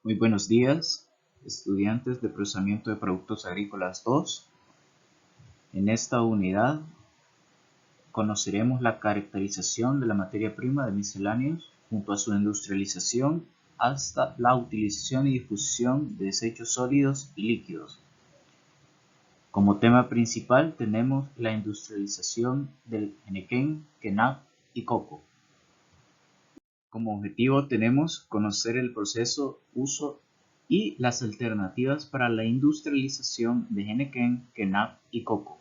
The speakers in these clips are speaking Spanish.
Muy buenos días, estudiantes de Procesamiento de Productos Agrícolas 2. En esta unidad conoceremos la caracterización de la materia prima de misceláneos junto a su industrialización hasta la utilización y difusión de desechos sólidos y líquidos. Como tema principal tenemos la industrialización del henequén, kenaf y coco. Como objetivo tenemos conocer el proceso, uso y las alternativas para la industrialización de henequén, kenaf y coco.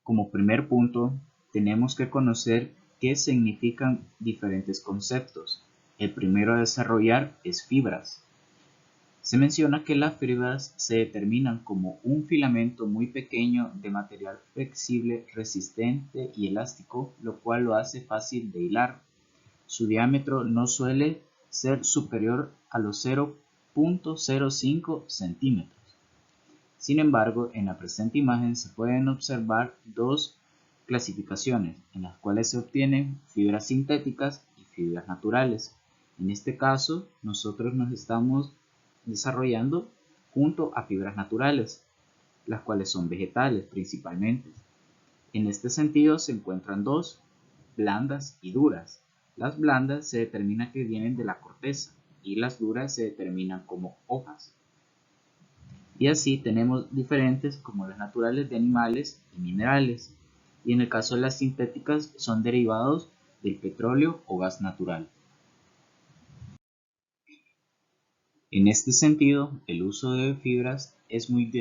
Como primer punto, tenemos que conocer qué significan diferentes conceptos. El primero a desarrollar es fibras. Se menciona que las fibras se determinan como un filamento muy pequeño de material flexible, resistente y elástico, lo cual lo hace fácil de hilar. Su diámetro no suele ser superior a los 0.05 centímetros. Sin embargo, en la presente imagen se pueden observar dos clasificaciones en las cuales se obtienen fibras sintéticas y fibras naturales. En este caso, nosotros nos estamos desarrollando junto a fibras naturales, las cuales son vegetales principalmente. En este sentido se encuentran dos, blandas y duras. Las blandas se determina que vienen de la corteza y las duras se determinan como hojas. Y así tenemos diferentes como las naturales de animales y minerales. Y en el caso de las sintéticas son derivados del petróleo o gas natural. En este sentido, el uso de fibras es muy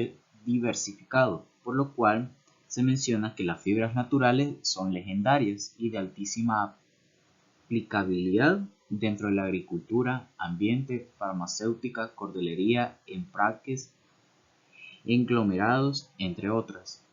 diversificado, por lo cual se menciona que las fibras naturales son legendarias y de altísima aplicabilidad dentro de la agricultura, ambiente, farmacéutica, cordelería, empaques, conglomerados, entre otras.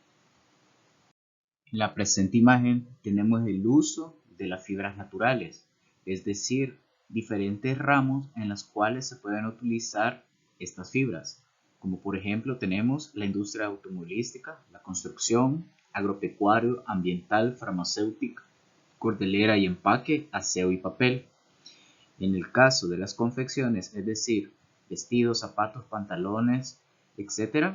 En la presente imagen tenemos el uso de las fibras naturales, es decir, diferentes ramos en los cuales se pueden utilizar estas fibras, como por ejemplo tenemos la industria automovilística, la construcción, agropecuario, ambiental, farmacéutica, cordelera y empaque, aseo y papel. En el caso de las confecciones, es decir, vestidos, zapatos, pantalones, etc.,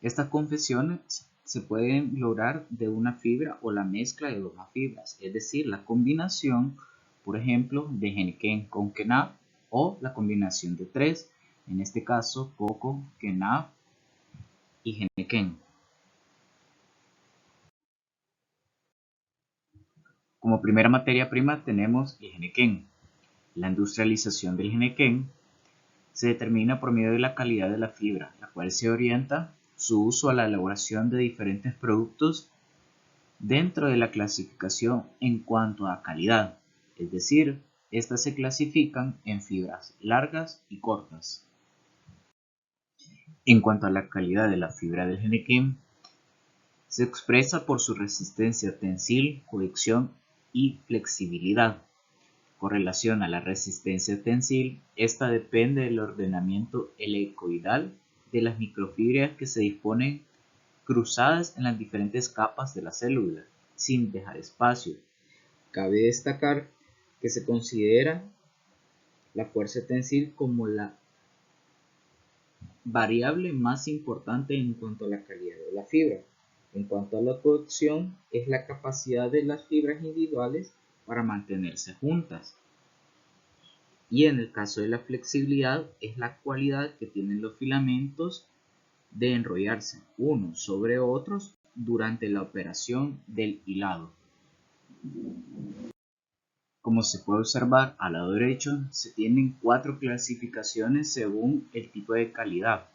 estas confecciones se pueden lograr de una fibra o la mezcla de dos fibras, es decir, la combinación, por ejemplo, de henequén con kenaf o la combinación de tres, en este caso coco, kenaf y henequén. Como primera materia prima tenemos el henequén. La industrialización del henequén se determina por medio de la calidad de la fibra, la cual se orienta su uso a la elaboración de diferentes productos dentro de la clasificación en cuanto a calidad, es decir, estas se clasifican en fibras largas y cortas. En cuanto a la calidad de la fibra del henequén, se expresa por su resistencia tensil, cohesión y flexibilidad. Con relación a la resistencia tensil, esta depende del ordenamiento helicoidal de las microfibras que se disponen cruzadas en las diferentes capas de la célula, sin dejar espacio. Cabe destacar que se considera la fuerza tensil como la variable más importante en cuanto a la calidad de la fibra. En cuanto a la cohesión, es la capacidad de las fibras individuales para mantenerse juntas. Y en el caso de la flexibilidad, es la cualidad que tienen los filamentos de enrollarse unos sobre otros durante la operación del hilado. Como se puede observar al lado derecho, se tienen cuatro clasificaciones según el tipo de calidad,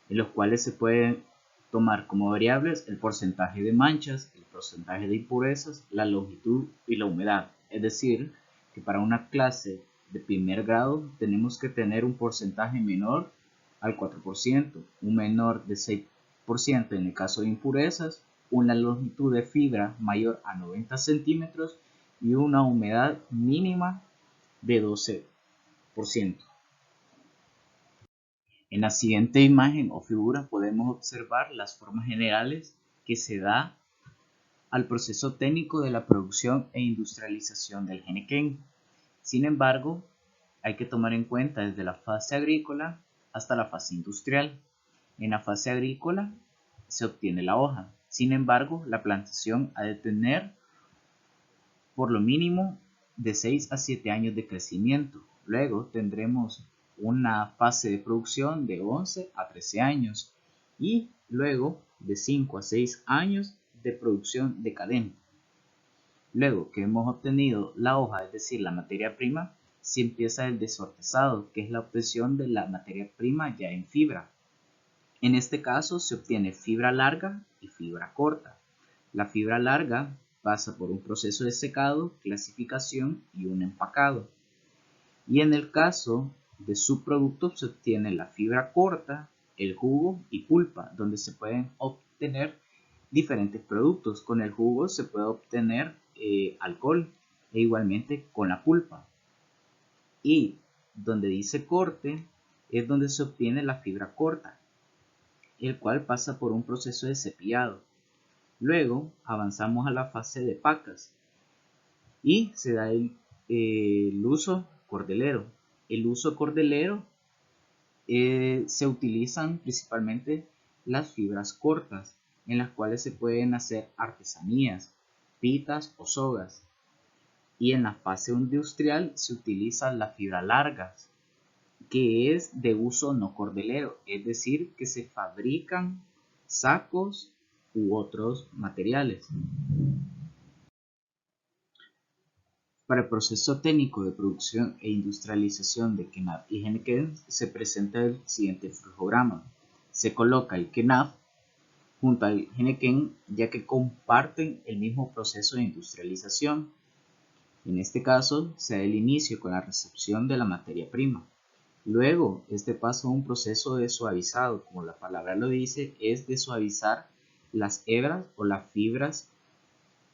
en los cuales se pueden tomar como variables el porcentaje de manchas, el porcentaje de impurezas, la longitud y la humedad. Es decir, que para una clase de primer grado tenemos que tener un porcentaje menor al 4%, un menor de 6% en el caso de impurezas, una longitud de fibra mayor a 90 centímetros y una humedad mínima de 12%. En la siguiente imagen o figura podemos observar las formas generales que se da al proceso técnico de la producción e industrialización del henequén. Sin embargo, hay que tomar en cuenta desde la fase agrícola hasta la fase industrial. En la fase agrícola se obtiene la hoja. Sin embargo, la plantación ha de tener por lo mínimo de 6 a 7 años de crecimiento. Luego tendremos una fase de producción de 11 a 13 años y luego de 5 a 6 años de producción decadente. Luego que hemos obtenido la hoja, es decir, la materia prima, se empieza el desortezado, que es la obtención de la materia prima ya en fibra. En este caso se obtiene fibra larga y fibra corta. La fibra larga pasa por un proceso de secado, clasificación y un empacado. Y en el caso de subproductos se obtiene la fibra corta, el jugo y pulpa, donde se pueden obtener diferentes productos. Con el jugo se puede obtener alcohol e igualmente con la pulpa. Y donde dice corte es donde se obtiene la fibra corta, el cual pasa por un proceso de cepillado. Luego avanzamos a la fase de pacas y se da el uso cordelero. El uso cordelero se utilizan principalmente las fibras cortas, en las cuales se pueden hacer artesanías, pitas o sogas. Y en la fase industrial se utilizan las fibras largas, que es de uso no cordelero, es decir, que se fabrican sacos u otros materiales. Para el proceso técnico de producción e industrialización de KNAF y Heineken se presenta el siguiente flujograma. Se coloca el KNAF junto al Heineken ya que comparten el mismo proceso de industrialización. En este caso, se da el inicio con la recepción de la materia prima. Luego, este pasa a un proceso de suavizado, como la palabra lo dice, es de suavizar las hebras o las fibras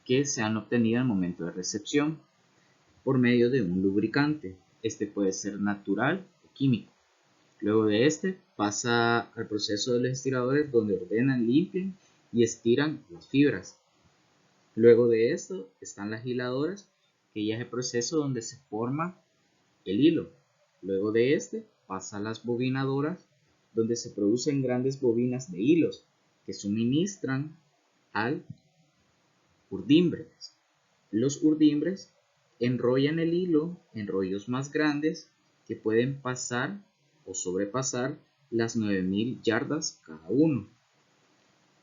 que se han obtenido al momento de recepción por medio de un lubricante. Este puede ser natural o químico. Luego de este pasa al proceso de los estiradores donde ordenan, limpian y estiran las fibras. Luego de esto están las hiladoras, que ya es el proceso donde se forma el hilo. Luego de este pasa a las bobinadoras, donde se producen grandes bobinas de hilos que suministran al urdimbres. Los urdimbres enrollan el hilo en rollos más grandes que pueden pasar o sobrepasar las 9000 yardas cada uno.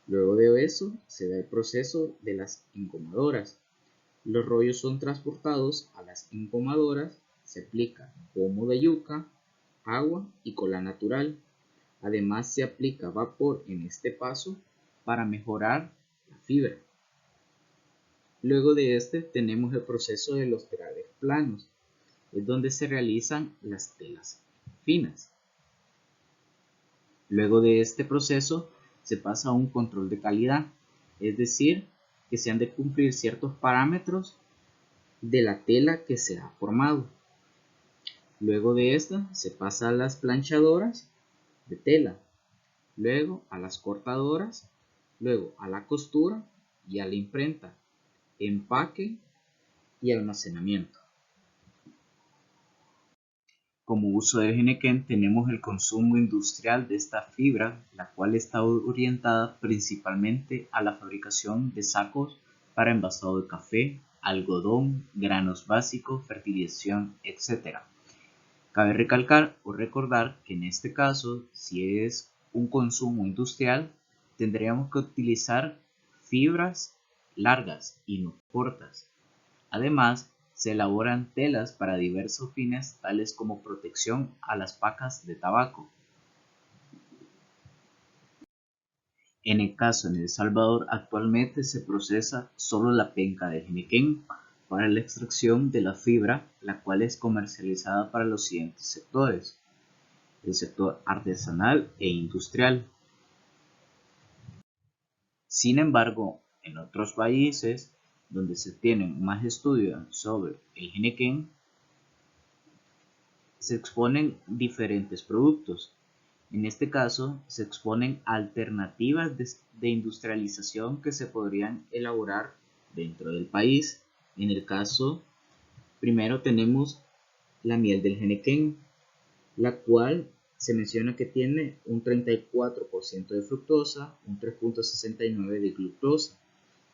Luego de eso se da el proceso de las engomadoras. Los rollos son transportados a las engomadoras, se aplica pomo de yuca, agua y cola natural. Además se aplica vapor en este paso para mejorar la fibra. Luego de este tenemos el proceso de los telales planos, es donde se realizan las telas finas. Luego de este proceso se pasa a un control de calidad, es decir, que se han de cumplir ciertos parámetros de la tela que se ha formado. Luego de esta se pasa a las planchadoras de tela, luego a las cortadoras, luego a la costura y a la imprenta, empaque y almacenamiento. Como uso del Heineken tenemos el consumo industrial de esta fibra, la cual está orientada principalmente a la fabricación de sacos para envasado de café, algodón, granos básicos, fertilización, etc. Cabe recalcar o recordar que en este caso, si es un consumo industrial, tendríamos que utilizar fibras largas y no cortas. Además, se elaboran telas para diversos fines tales como protección a las pacas de tabaco. En el caso en El Salvador actualmente se procesa solo la penca de Heineken para la extracción de la fibra, la cual es comercializada para los siguientes sectores: el sector artesanal e industrial. Sin embargo, en otros países donde se tienen más estudios sobre el Heineken, se exponen diferentes productos. En este caso, se exponen alternativas de industrialización que se podrían elaborar dentro del país. En el caso, primero tenemos la miel del henequén, la cual se menciona que tiene un 34% de fructosa, un 3,69 de glucosa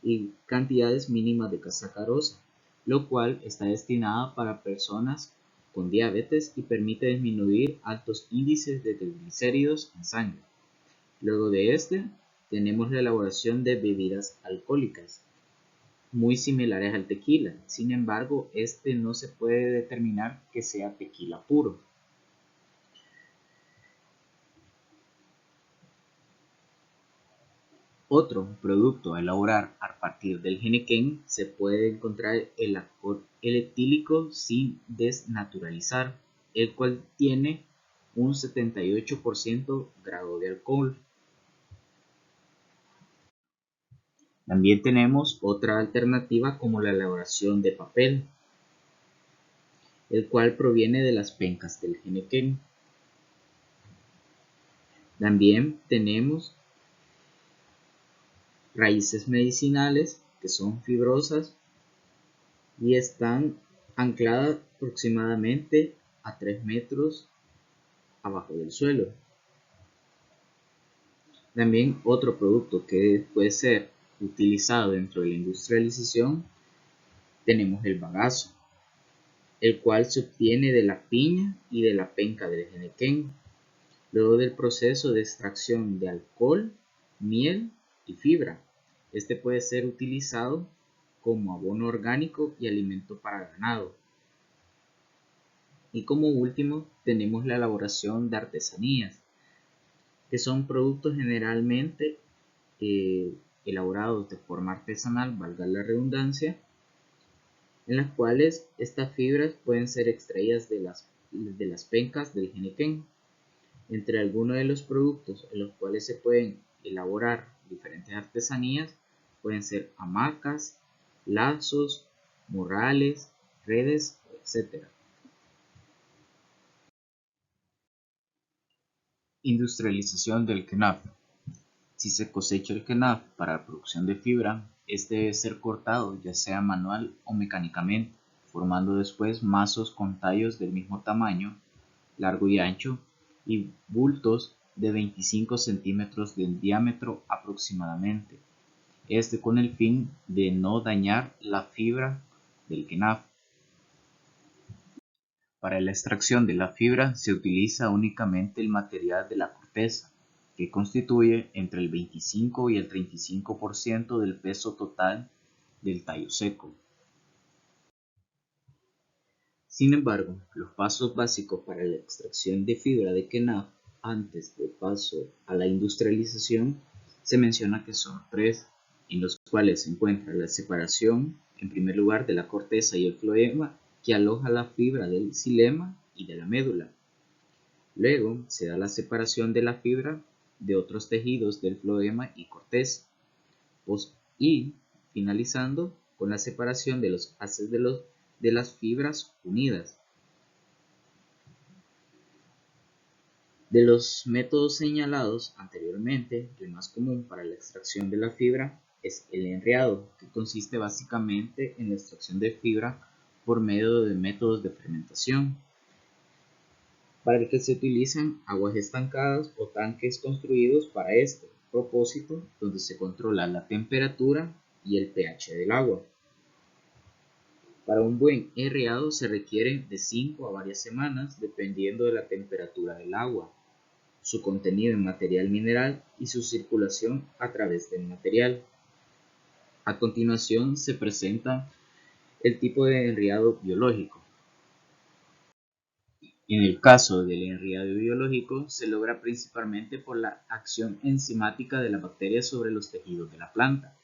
y cantidades mínimas de sacarosa, lo cual está destinada para personas con diabetes y permite disminuir altos índices de triglicéridos en sangre. Luego de este, tenemos la elaboración de bebidas alcohólicas, muy similares al tequila. Sin embargo, este no se puede determinar que sea tequila puro. Otro producto a elaborar a partir del henequén se puede encontrar el alcohol etílico sin desnaturalizar, el cual tiene un 78% grado de alcohol. También tenemos otra alternativa como la elaboración de papel, el cual proviene de las pencas del henequén. También tenemos raíces medicinales que son fibrosas y están ancladas aproximadamente a 3 metros abajo del suelo. También otro producto que puede ser utilizado dentro de la industrialización tenemos el bagazo, el cual se obtiene de la piña y de la penca del henequén, luego del proceso de extracción de alcohol, miel y fibra. Este puede ser utilizado como abono orgánico y alimento para ganado. Y como último tenemos la elaboración de artesanías, que son productos generalmente elaborados de forma artesanal, valga la redundancia, en las cuales estas fibras pueden ser extraídas de las pencas del henequén. Entre algunos de los productos en los cuales se pueden elaborar diferentes artesanías pueden ser hamacas, lazos, morrales, redes, etc. Industrialización del kenaf. Si se cosecha el kenaf para la producción de fibra, este debe ser cortado ya sea manual o mecánicamente, formando después mazos con tallos del mismo tamaño, largo y ancho, y bultos de 25 centímetros de diámetro aproximadamente, este con el fin de no dañar la fibra del kenaf. Para la extracción de la fibra se utiliza únicamente el material de la corteza, que constituye entre el 25 y el 35% del peso total del tallo seco. Sin embargo, los pasos básicos para la extracción de fibra de kenaf antes del paso a la industrialización se menciona que son tres, en los cuales se encuentra la separación, en primer lugar, de la corteza y el floema que aloja la fibra del xilema y de la médula. Luego se da la separación de la fibra de otros tejidos del floema y corteza, y finalizando con la separación de los haces de las fibras unidas. De los métodos señalados anteriormente, el más común para la extracción de la fibra es el enriado, que consiste básicamente en la extracción de fibra por medio de métodos de fermentación, para el que se utilizan aguas estancadas o tanques construidos para este propósito, donde se controla la temperatura y el pH del agua. Para un buen enriado se requiere de 5 a varias semanas dependiendo de la temperatura del agua, su contenido en material mineral y su circulación a través del material. A continuación se presenta el tipo de enriado biológico. En el caso del enriado biológico se logra principalmente por la acción enzimática de las bacterias sobre los tejidos de la planta.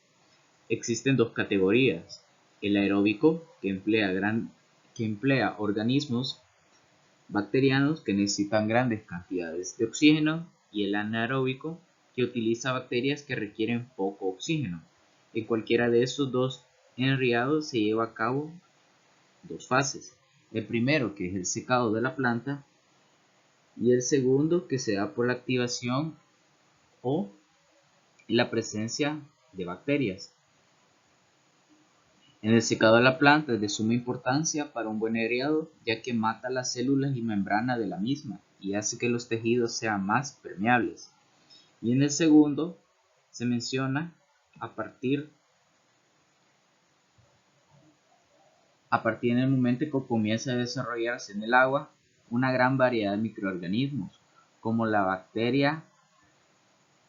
Existen dos categorías: el aeróbico, que emplea organismos bacterianos que necesitan grandes cantidades de oxígeno, y el anaeróbico, que utiliza bacterias que requieren poco oxígeno. En cualquiera de esos dos enriados se lleva a cabo dos fases: el primero, que es el secado de la planta, y el segundo, que se da por la activación o la presencia de bacterias. En el secado de la planta es de suma importancia para un buen aireado, ya que mata las células y membrana de la misma y hace que los tejidos sean más permeables. Y en el segundo se menciona a partir del momento que comienza a desarrollarse en el agua una gran variedad de microorganismos, como la bacteria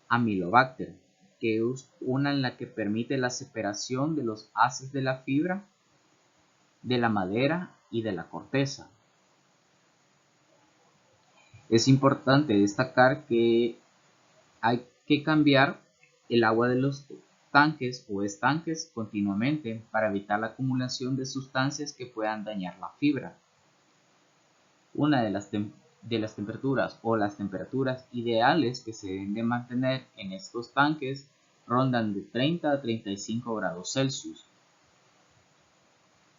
Amylobacter, que es una en la que permite la separación de los haces de la fibra, de la madera y de la corteza. Es importante destacar que hay que cambiar el agua de los tanques o estanques continuamente para evitar la acumulación de sustancias que puedan dañar la fibra. Una de las temperaturas o las temperaturas ideales que se deben de mantener en estos tanques rondan de 30 a 35 grados Celsius,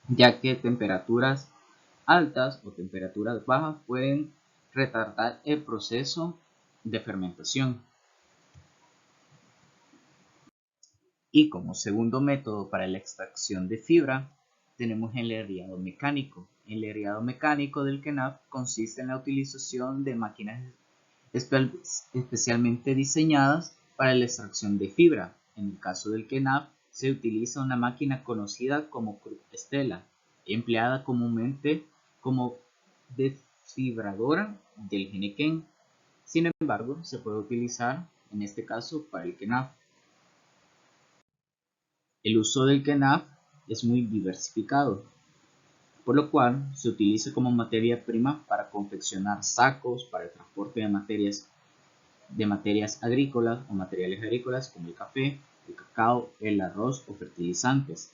ya que temperaturas altas o temperaturas bajas pueden retardar el proceso de fermentación. Y como segundo método para la extracción de fibra, tenemos el herriado mecánico. El herriado mecánico del KENAF consiste en la utilización de máquinas especialmente diseñadas para la extracción de fibra. En el caso del KENAF se utiliza una máquina conocida como Krupp Stella, empleada comúnmente como desfibradora del Heineken. Sin embargo, se puede utilizar en este caso para el KENAF. El uso del KENAF es muy diversificado, por lo cual se utiliza como materia prima para confeccionar sacos, para el transporte de materias agrícolas o materiales agrícolas como el café, el cacao, el arroz o fertilizantes.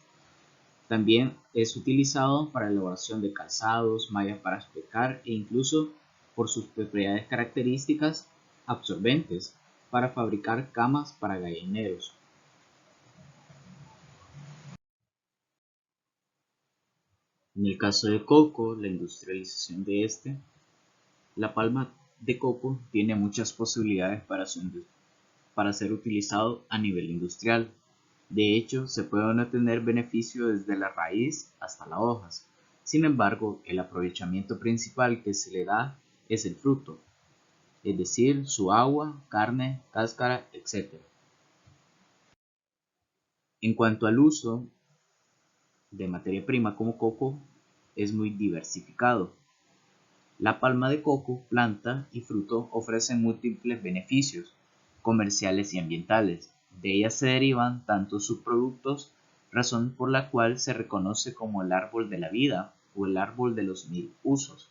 También es utilizado para la elaboración de calzados, mallas para pescar e incluso por sus propiedades características absorbentes para fabricar camas para gallineros. En el caso de coco, la industrialización de la palma de coco tiene muchas posibilidades para ser utilizado a nivel industrial. De hecho, se pueden obtener beneficios desde la raíz hasta las hojas. Sin embargo, el aprovechamiento principal que se le da es el fruto, es decir, su agua, carne, cáscara, etc. En cuanto al uso de materia prima como coco, es muy diversificado. La palma de coco, planta y fruto ofrecen múltiples beneficios comerciales y ambientales. De ellas se derivan tantos subproductos, razón por la cual se reconoce como el árbol de la vida o el árbol de los mil usos.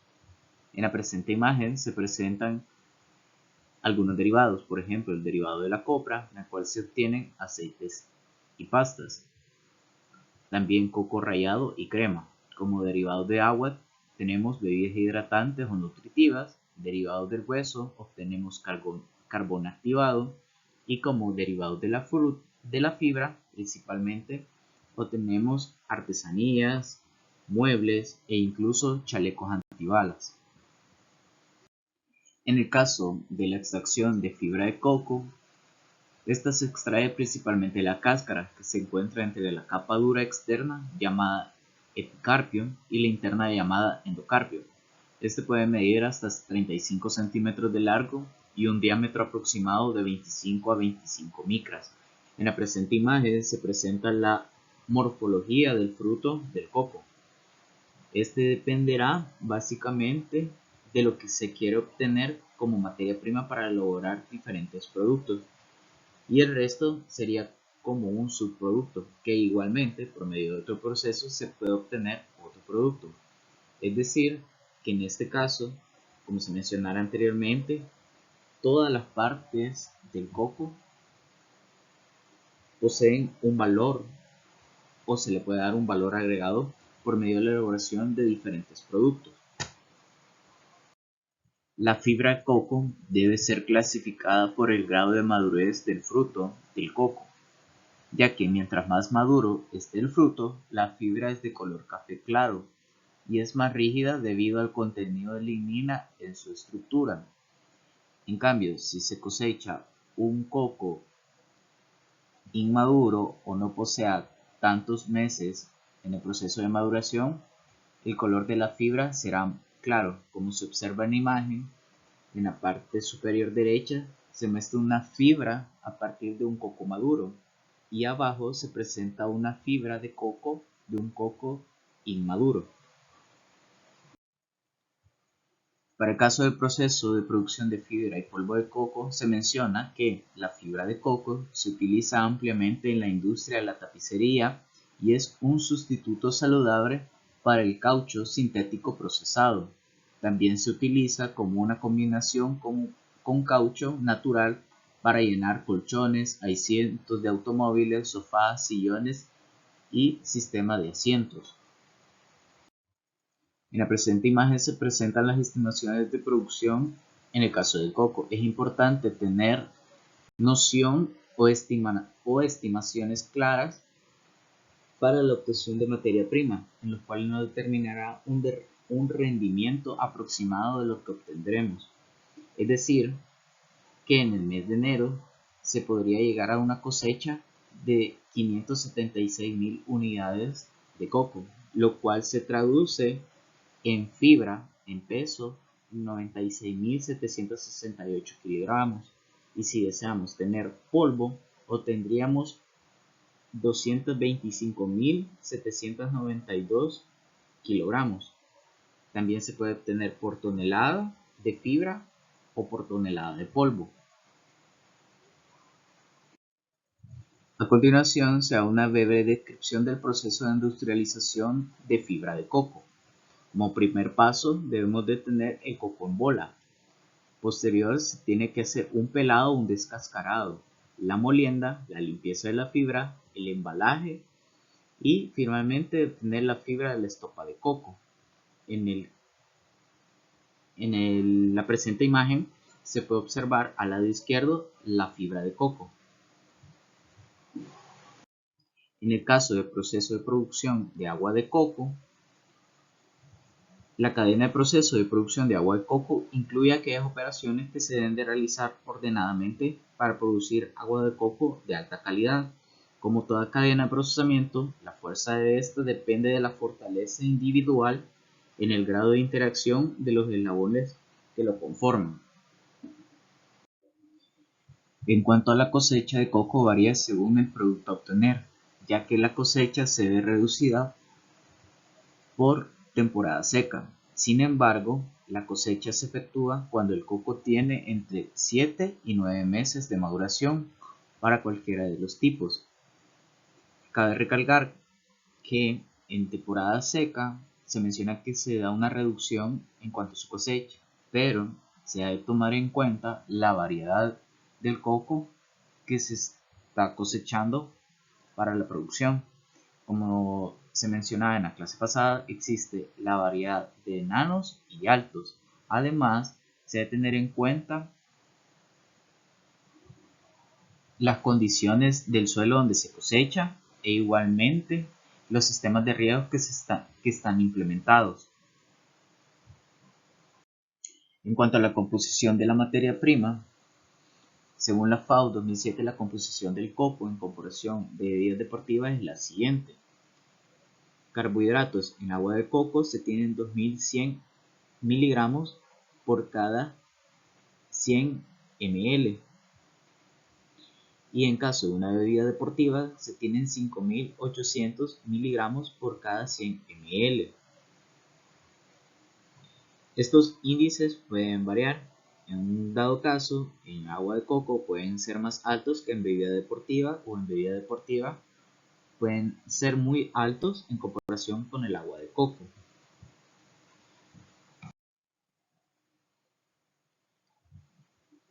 En la presente imagen se presentan algunos derivados, por ejemplo el derivado de la copra, en el cual se obtienen aceites y pastas. También coco rallado y crema. Como derivados de agua tenemos bebidas hidratantes o nutritivas, derivados del hueso obtenemos carbón activado y como derivados de la fibra principalmente obtenemos artesanías, muebles e incluso chalecos antibalas. En el caso de la extracción de fibra de coco, esta se extrae principalmente de la cáscara, que se encuentra entre la capa dura externa llamada epicarpio y la interna llamada endocarpio. Este puede medir hasta 35 centímetros de largo y un diámetro aproximado de 25 a 25 micras. En la presente imagen se presenta la morfología del fruto del coco. Este dependerá básicamente de lo que se quiere obtener como materia prima para elaborar diferentes productos, y el resto sería como un subproducto que igualmente por medio de otro proceso se puede obtener otro producto. Es decir, que en este caso, como se mencionara anteriormente, todas las partes del coco poseen un valor o se le puede dar un valor agregado por medio de la elaboración de diferentes productos. La fibra de coco debe ser clasificada por el grado de madurez del fruto del coco, ya que mientras más maduro esté el fruto, la fibra es de color café claro y es más rígida debido al contenido de lignina en su estructura. En cambio, si se cosecha un coco inmaduro o no posea tantos meses En el proceso de maduración, el color de la fibra será claro, como se observa en la imagen. En la parte superior derecha se muestra una fibra a partir de un coco maduro y abajo se presenta una fibra de coco de un coco inmaduro. Para el caso del proceso de producción de fibra y polvo de coco, se menciona que la fibra de coco se utiliza ampliamente en la industria de la tapicería y es un sustituto saludable para el caucho sintético procesado. También se utiliza como una combinación con caucho natural para llenar colchones, asientos de automóviles, sofás, sillones y sistema de asientos. En la presente imagen se presentan las estimaciones de producción en el caso del coco. Es importante tener noción o estimaciones claras para la obtención de materia prima, en los cuales nos determinará un rendimiento aproximado de lo que obtendremos. Es decir, que en el mes de enero se podría llegar a una cosecha de 576.000 unidades de coco, lo cual se traduce en fibra, en peso, 96.768 kilogramos. Y si deseamos tener polvo, obtendríamos 225.792 kilogramos. También se puede obtener por tonelada de fibra o por tonelada de polvo. A continuación se da una breve descripción del proceso de industrialización de fibra de coco. Como primer paso debemos de tener el coco en bola. Posterior se tiene que hacer un pelado o un descascarado, la molienda, la limpieza de la fibra, el embalaje y finalmente obtener la fibra de la estopa de coco. En la presente imagen se puede observar al lado izquierdo la fibra de coco. En el caso del proceso de producción de agua de coco, la cadena de proceso de producción de agua de coco incluye aquellas operaciones que se deben de realizar ordenadamente para producir agua de coco de alta calidad. Como toda cadena de procesamiento, la fuerza de esta depende de la fortaleza individual en el grado de interacción de los eslabones que lo conforman. En cuanto a la cosecha de coco varía según el producto a obtener, ya que la cosecha se ve reducida por temporada seca. Sin embargo, la cosecha se efectúa cuando el coco tiene entre 7 y 9 meses de maduración para cualquiera de los tipos. Cabe recalcar que en temporada seca se menciona que se da una reducción en cuanto a su cosecha, pero se ha de tomar en cuenta la variedad del coco que se está cosechando para la producción. Como se mencionaba en la clase pasada, existe la variedad de enanos y altos. Además, se debe tener en cuenta las condiciones del suelo donde se cosecha e igualmente los sistemas de riego que están implementados. En cuanto a la composición de la materia prima, según la FAO 2007, la composición del coco en comparación de bebidas deportivas es la siguiente. Carbohidratos en agua de coco se tienen 2100 miligramos por cada 100 ml. Y en caso de una bebida deportiva se tienen 5800 miligramos por cada 100 ml. Estos índices pueden variar. En un dado caso, en agua de coco pueden ser más altos que en bebida deportiva o en bebida deportiva pueden ser muy altos en comparación con el agua de coco.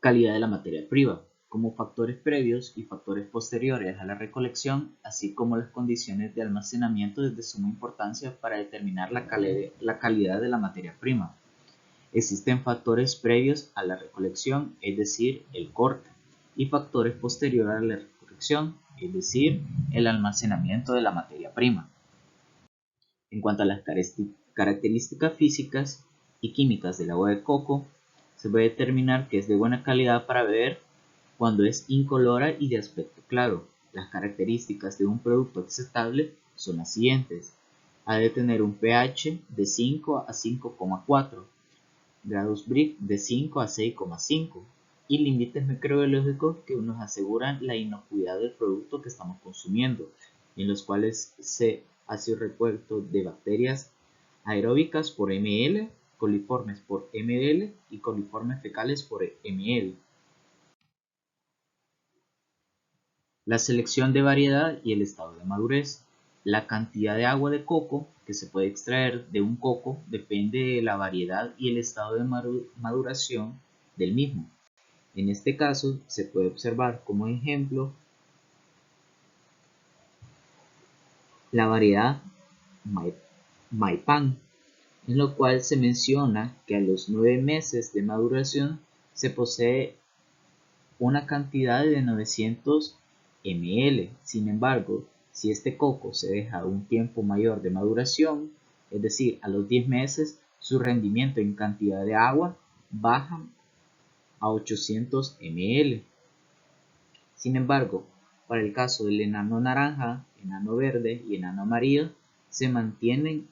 Calidad de la materia prima, como factores previos y factores posteriores a la recolección, así como las condiciones de almacenamiento es de suma importancia para determinar la calidad de la materia prima. Existen factores previos a la recolección, es decir, el corte, y factores posteriores a la recolección, es decir, el almacenamiento de la materia prima. En cuanto a las características físicas y químicas del agua de coco, se puede determinar que es de buena calidad para beber cuando es incolora y de aspecto claro. Las características de un producto aceptable son las siguientes: Ha de tener un pH de 5 a 5,4, grados Brix de 5 a 6,5 y límites microbiológicos que nos aseguran la inocuidad del producto que estamos consumiendo, en los cuales se hace un recuento de bacterias aeróbicas por ml, coliformes por ml y coliformes fecales por ml. La selección de variedad y el estado de madurez. La cantidad de agua de coco que se puede extraer de un coco depende de la variedad y el estado de maduración del mismo. En este caso se puede observar como ejemplo la variedad Maipan, en lo cual se menciona que a los 9 meses de maduración se posee una cantidad de 900 ml. Sin embargo, si este coco se deja un tiempo mayor de maduración, es decir, a los 10 meses, su rendimiento en cantidad de agua baja a 800 ml. Sin embargo, para el caso del enano naranja, enano verde y enano amarillo, se mantienen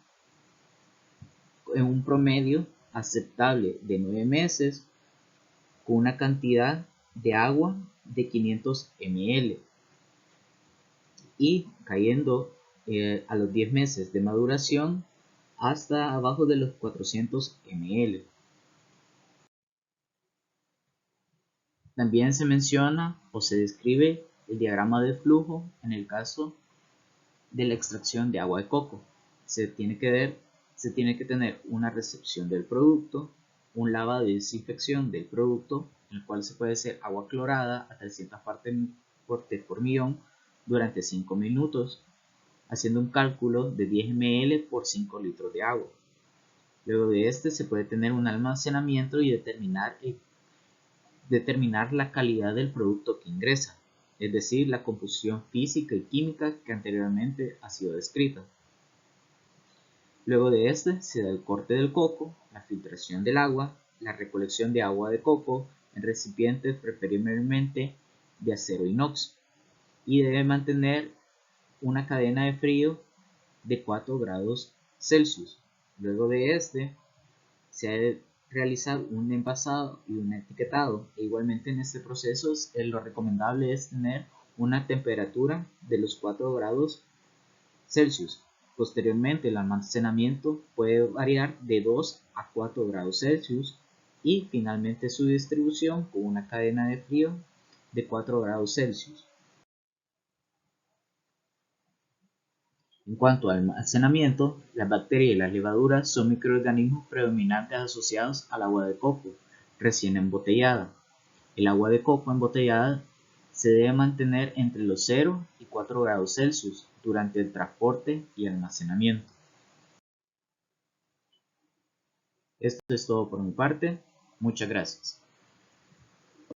en un promedio aceptable de 9 meses con una cantidad de agua de 500 ml y cayendo a los 10 meses de maduración hasta abajo de los 400 ml. También se menciona o se describe el diagrama de flujo en el caso de la extracción de agua de coco. Se tiene que tener una recepción del producto, un lavado y desinfección del producto, en el cual se puede hacer agua clorada a 300 partes por millón durante 5 minutos, haciendo un cálculo de 10 ml por 5 litros de agua. Luego de este se puede tener un almacenamiento y determinar la calidad del producto que ingresa, es decir, la composición física y química que anteriormente ha sido descrita. Luego de este se da el corte del coco, la filtración del agua, la recolección de agua de coco en recipientes preferiblemente de acero inox y debe mantener una cadena de frío de 4 grados Celsius. Luego de este se ha de realizar un envasado y un etiquetado. E igualmente en este proceso lo recomendable es tener una temperatura de los 4 grados Celsius. Posteriormente el almacenamiento puede variar de 2 a 4 grados Celsius y finalmente su distribución con una cadena de frío de 4 grados Celsius. En cuanto al almacenamiento, las bacterias y las levaduras son microorganismos predominantes asociados al agua de coco recién embotellada. El agua de coco embotellada se debe mantener entre los 0 y 4 grados Celsius durante el transporte y almacenamiento. Esto es todo por mi parte. Muchas gracias.